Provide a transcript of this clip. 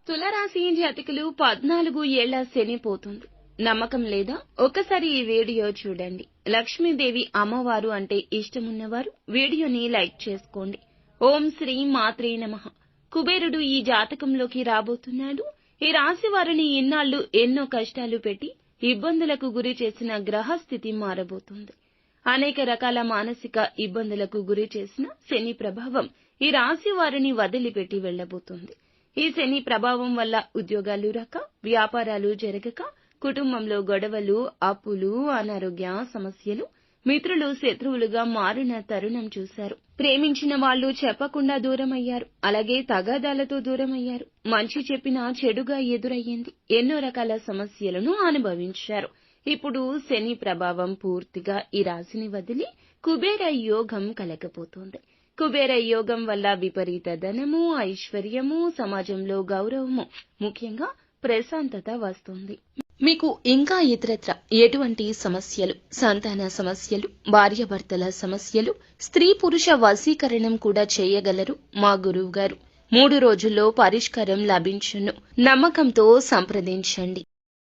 తులరాశి జాతకులు 14 ఏళ్ల శని పోతుంది. నమ్మకం లేదా? ఒకసారి ఈ వీడియో చూడండి. లక్ష్మీదేవి అమ్మవారు అంటే ఇష్టమున్నవారు వీడియోని లైక్ చేసుకోండి. ఓం శ్రీ మాత్రే నమః. కుబేరుడు ఈ జాతకంలోకి రాబోతున్నాడు. ఈ రాశి వారిని ఇన్నాళ్లు ఎన్నో కష్టాలు పెట్టి ఇబ్బందులకు గురి చేసిన గ్రహస్థితి మారబోతుంది. అనేక రకాల మానసిక ఇబ్బందులకు గురి చేసిన శని ప్రభావం ఈ రాశి వారిని వదిలిపెట్టి వెళ్లబోతుంది. ఈ శని ప్రభావం వల్ల ఉద్యోగాలు రాక, వ్యాపారాలు జరగక, కుటుంబంలో గొడవలు, అప్పులు, అనారోగ్య సమస్యలు, మిత్రులు శత్రువులుగా మారిన తరుణం చూశారు. ప్రేమించిన వాళ్ళు చెప్పకుండా దూరమయ్యారు. అలాగే తగాదాలతో దూరమయ్యారు. మంచి చెప్పినా చెడుగా ఎదురయ్యింది. ఎన్నో రకాల సమస్యలను అనుభవించారు. ఇప్పుడు శని ప్రభావం పూర్తిగా ఈ రాశిని వదిలి కుబేర యోగం కలగబోతోంది. కుబేర యోగం వల్ల విపరీత ధనము, ఐశ్వర్యము, సమాజంలో గౌరవము, ముఖ్యంగా ప్రశాంతత వస్తుంది. మీకు ఇంకా ఇతరత్ర ఎటువంటి సమస్యలు, సంతాన సమస్యలు, భార్యాభర్తల సమస్యలు, స్త్రీ పురుష వశీకరణం కూడా చేయగలరు మా గురువు గారు. 3 రోజుల్లో పరిష్కారం లభించును. నమ్మకంతో సంప్రదించండి.